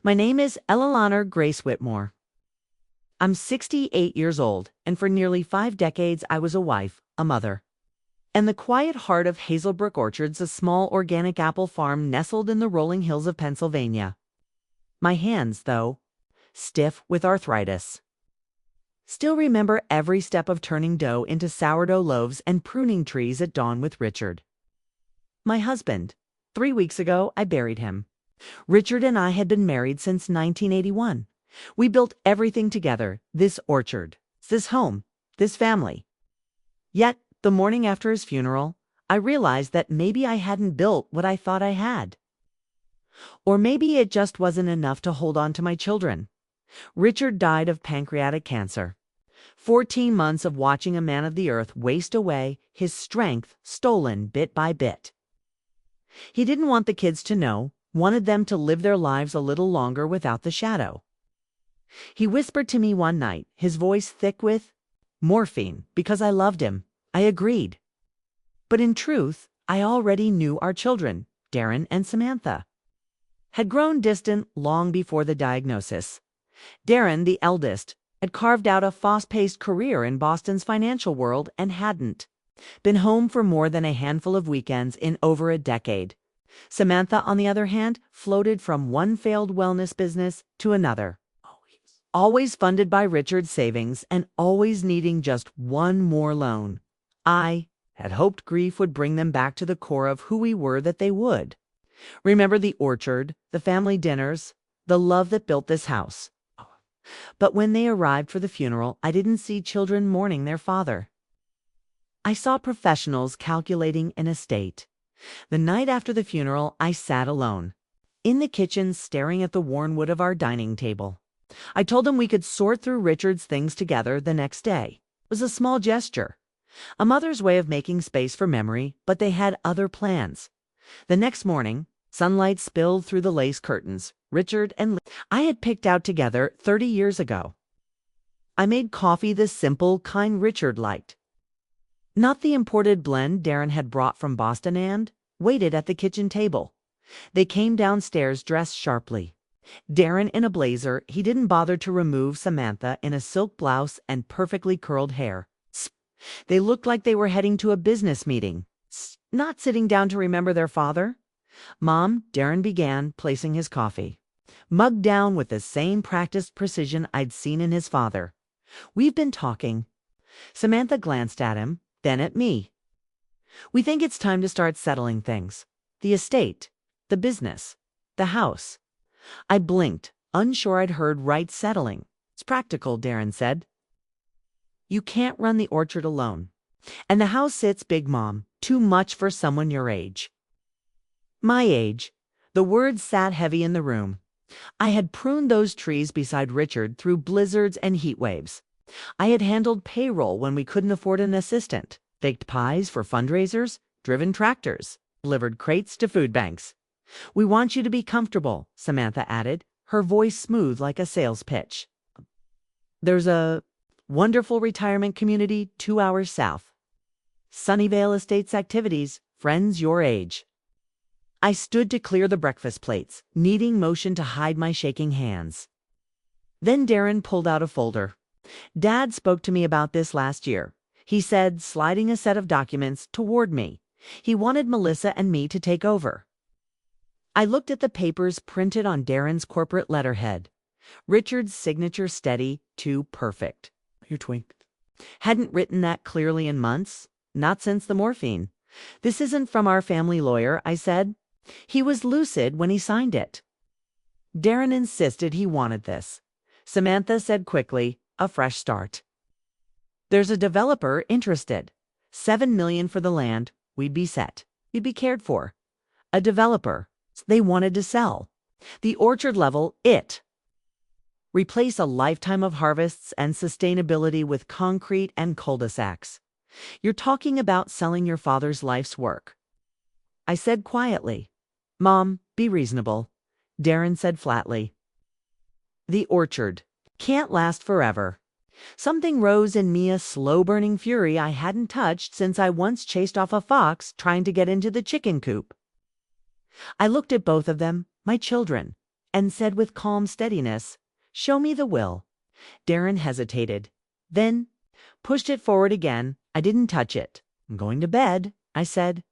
My name is Eleanor Grace Whitmore. I'm 68 years old, and for nearly 5 decades I was a wife, a mother. And the quiet heart of Hazelbrook Orchards, a small organic apple farm nestled in the rolling hills of Pennsylvania. My hands, though, stiff with arthritis. Still remember every step of turning dough into sourdough loaves and pruning trees at dawn with Richard. My husband. 3 weeks ago, I buried him. Richard and I had been married since 1981. We built everything together, this orchard, this home, this family. Yet, the morning after his funeral, I realized that maybe I hadn't built what I thought I had. Or maybe it just wasn't enough to hold on to my children. Richard died of pancreatic cancer. 14 months of watching a man of the earth waste away, his strength stolen bit by bit. He didn't want the kids to know, wanted them to live their lives a little longer without the shadow. He whispered to me one night, his voice thick with morphine, because I loved him. I agreed. But in truth, I already knew our children, Darren and Samantha, had grown distant long before the diagnosis. Darren, the eldest, had carved out a fast-paced career in Boston's financial world and hadn't been home for more than a handful of weekends in over a decade. Samantha, on the other hand, floated from one failed wellness business to another. Always funded by Richard's savings and always needing just one more loan. I had hoped grief would bring them back to the core of who we were, that they would. Remember the orchard, the family dinners, the love that built this house. But when they arrived for the funeral, I didn't see children mourning their father. I saw professionals calculating an estate. The night after the funeral, I sat alone, in the kitchen staring at the worn wood of our dining table. I told them we could sort through Richard's things together the next day. It was a small gesture, a mother's way of making space for memory, but they had other plans. The next morning, sunlight spilled through the lace curtains. Richard and I had picked out together 30 years ago. I made coffee the simple kind Richard liked, not the imported blend Darren had brought from Boston, and waited at the kitchen table. They came downstairs dressed sharply. Darren in a blazer, he didn't bother to remove Samantha in a silk blouse and perfectly curled hair. They looked like they were heading to a business meeting, not sitting down to remember their father. Mom, Darren began, placing his coffee, mugged down with the same practiced precision I'd seen in his father. We've been talking. Samantha glanced at him, then at me. We think it's time to start settling things. The estate, the business, the house. I blinked, unsure I'd heard right. Settling. It's practical, Darren said. You can't run the orchard alone. And the house sits big, Mom. Too much for someone your age. My age. The words sat heavy in the room. I had pruned those trees beside Richard through blizzards and heat waves. I had handled payroll when we couldn't afford an assistant, baked pies for fundraisers, driven tractors, delivered crates to food banks. We want you to be comfortable, Samantha added, her voice smooth like a sales pitch. There's a wonderful retirement community 2 hours south. Sunnyvale Estates activities, friends your age. I stood to clear the breakfast plates, needing motion to hide my shaking hands. Then Darren pulled out a folder. Dad spoke to me about this last year, he said, sliding a set of documents toward me. He wanted Melissa and me to take over. I looked at the papers printed on Darren's corporate letterhead. Richard's signature steady, too perfect. You twinked. Hadn't written that clearly in months, not since the morphine. This isn't from our family lawyer, I said. He was lucid when he signed it. Darren insisted he wanted this. Samantha said quickly, a fresh start. There's a developer interested. $7 million for the land, we'd be set. You'd be cared for. A developer. They wanted to sell. The orchard level, it. Replace a lifetime of harvests and sustainability with concrete and cul-de-sacs. You're talking about selling your father's life's work. I said quietly. Mom, be reasonable. Darren said flatly. The orchard can't last forever. Something rose in me, a slow-burning fury I hadn't touched since I once chased off a fox trying to get into the chicken coop. I looked at both of them, my children, and said with calm steadiness, "Show me the will." Darren hesitated, then pushed it forward again. I didn't touch it. "I'm going to bed," I said.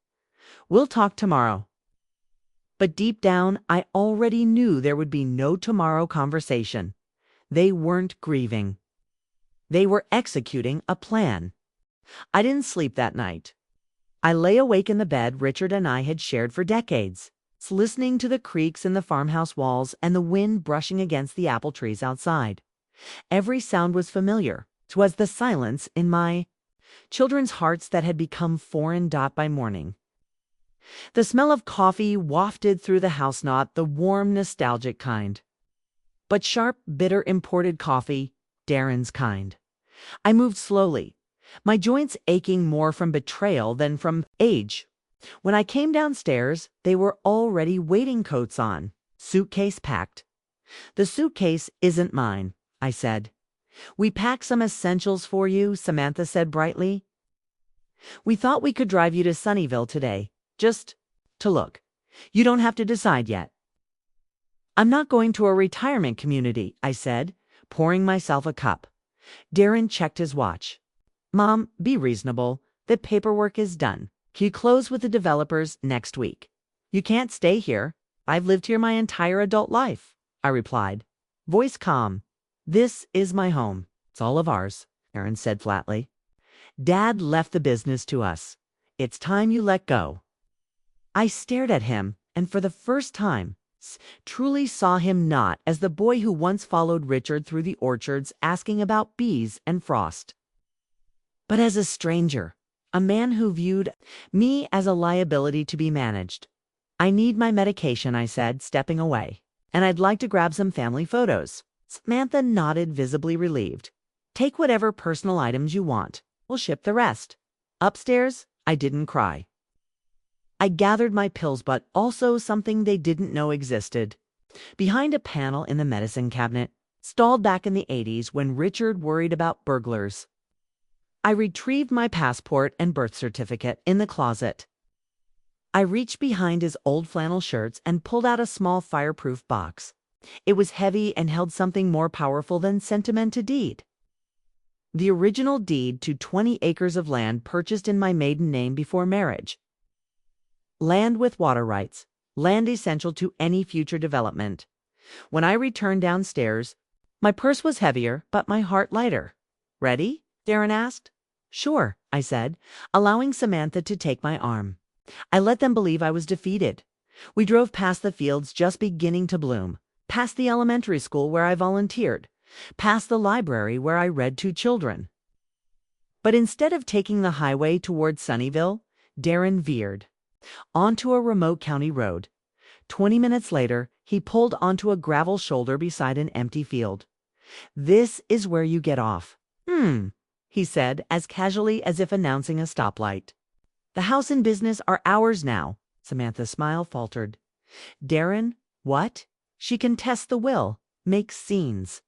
"We'll talk tomorrow." But deep down, I already knew there would be no tomorrow conversation. They weren't grieving. They were executing a plan. I didn't sleep that night. I lay awake in the bed Richard and I had shared for decades, listening to the creaks in the farmhouse walls and the wind brushing against the apple trees outside. Every sound was familiar. 'Twas the silence in my children's hearts that had become foreign by morning. The smell of coffee wafted through the house, not the warm, nostalgic kind, but sharp, bitter imported coffee, Darren's kind. I moved slowly, my joints aching more from betrayal than from age. When I came downstairs, they were already waiting, coats on, suitcase packed. "The suitcase isn't mine," I said. "We packed some essentials for you," Samantha said brightly. "We thought we could drive you to Sunnyvale today, just to look. You don't have to decide yet." "I'm not going to a retirement community," I said, pouring myself a cup. Darren checked his watch. "Mom, be reasonable. The paperwork is done. You close with the developers next week. You can't stay here. I've lived here my entire adult life," I replied, voice calm. "This is my home. It's all of ours," Aaron said flatly. "Dad left the business to us. It's time you let go." I stared at him, and for the first time, truly saw him not as the boy who once followed Richard through the orchards asking about bees and frost, but as a stranger, a man who viewed me as a liability to be managed. "I need my medication," I said, stepping away, "and I'd like to grab some family photos." Samantha nodded, visibly relieved. "Take whatever personal items you want. We'll ship the rest." Upstairs, I didn't cry. I gathered my pills, but also something they didn't know existed. Behind a panel in the medicine cabinet, stalled back in the 80s when Richard worried about burglars. I retrieved my passport and birth certificate in the closet. I reached behind his old flannel shirts and pulled out a small fireproof box. It was heavy and held something more powerful than sentiment to deed. The original deed to 20 acres of land purchased in my maiden name before marriage. Land with water rights, land essential to any future development. When I returned downstairs, my purse was heavier, but my heart lighter. "Ready?" Darren asked. "Sure," I said, allowing Samantha to take my arm. I let them believe I was defeated. We drove past the fields just beginning to bloom, past the elementary school where I volunteered, past the library where I read to children. But instead of taking the highway toward Sunnyvale, Darren veered onto a remote county road. 20 minutes later, he pulled onto a gravel shoulder beside an empty field. "This is where you get off." He said, as casually as if announcing a stoplight. "The house and business are ours now." Samantha's smile faltered. "Darren, what?" "She contests the will, makes scenes.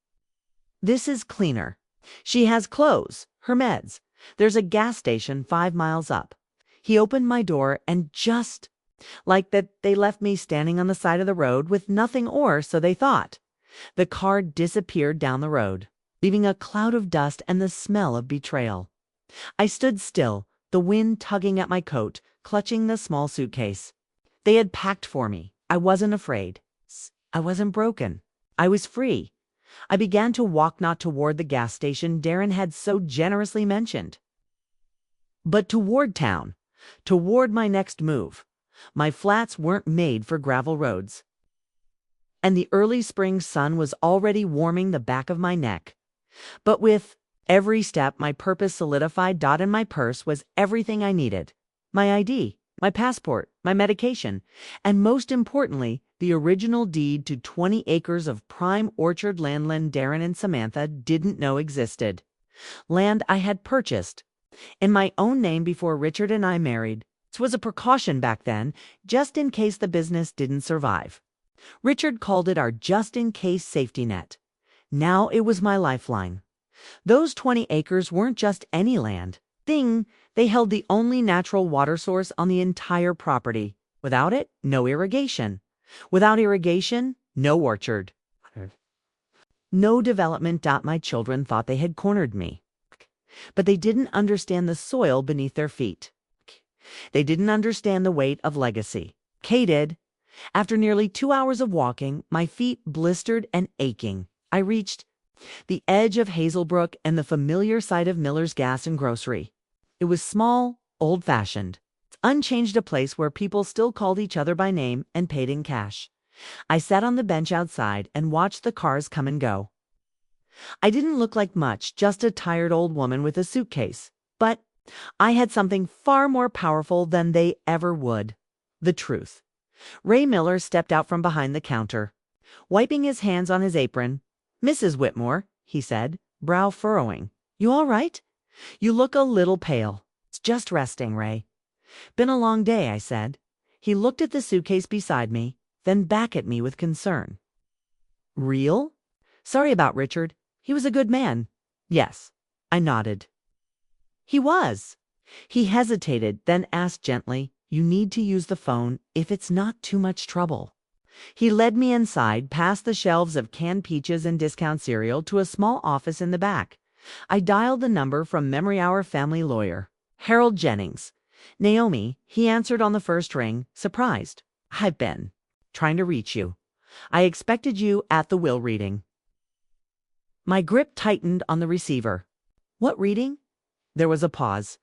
This is cleaner. She has clothes, her meds. There's a gas station 5 miles up." He opened my door, and just like that, they left me standing on the side of the road with nothing, or so they thought. The car disappeared down the road, leaving a cloud of dust and the smell of betrayal. I stood still, the wind tugging at my coat, clutching the small suitcase. They had packed for me. I wasn't afraid. I wasn't broken. I was free. I began to walk not toward the gas station Darren had so generously mentioned, but toward town, toward my next move. My flats weren't made for gravel roads, and the early spring sun was already warming the back of my neck. But with every step, my purpose solidified. In my purse was everything I needed: my ID, my passport, my medication, and most importantly, the original deed to 20 acres of prime orchard land Darren and Samantha didn't know existed. Land I had purchased in my own name before Richard and I married. It was a precaution back then, just in case the business didn't survive. Richard called it our just-in-case safety net. Now it was my lifeline. Those 20 acres weren't just any land. They held the only natural water source on the entire property. Without it, no irrigation. Without irrigation, No orchard. No development. My children thought they had cornered me. But they didn't understand the soil beneath their feet. They didn't understand the weight of legacy. Kay did. After nearly 2 hours of walking, my feet blistered and aching, I reached the edge of Hazelbrook and the familiar sight of Miller's Gas and Grocery. It was small, old-fashioned, unchanged, a place where people still called each other by name and paid in cash. I sat on the bench outside and watched the cars come and go. I didn't look like much, just a tired old woman with a suitcase. But I had something far more powerful than they ever would. The truth. Ray Miller stepped out from behind the counter. Wiping his hands on his apron, "Mrs. Whitmore," he said, brow furrowing. "You all right? You look a little pale." "It's just resting, Ray." "Been a long day," I said. He looked at the suitcase beside me, then back at me with concern. "Real? Sorry about Richard. He was a good man." "Yes." I nodded. "He was." He hesitated, then asked gently, "You need to use the phone if it's not too much trouble." He led me inside, past the shelves of canned peaches and discount cereal, to a small office in the back. I dialed the number from Memory Hour family lawyer, Harold Jennings. "Naomi," he answered on the first ring, surprised. "I've been trying to reach you. I expected you at the will reading." My grip tightened on the receiver. "What reading?" There was a pause.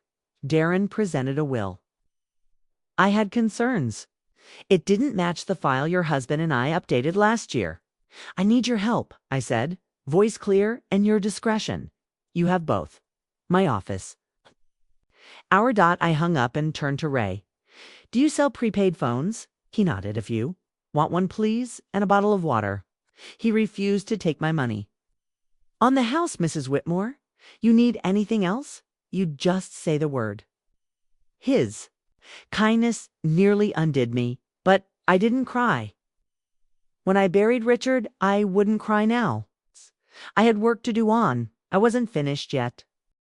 Darren presented a will. "I had concerns. It didn't match the file your husband and I updated last year. I need your help," I said, voice clear, "and your discretion. You have both. My office." I hung up and turned to Ray. "Do you sell prepaid phones?" He nodded. "A few." "Want one, please, and a bottle of water." He refused to take my money. "On the house, Mrs. Whitmore. You need anything else? You just say the word." His kindness nearly undid me, but I didn't cry. When I buried Richard, I wouldn't cry now. I had work to do on. I wasn't finished yet.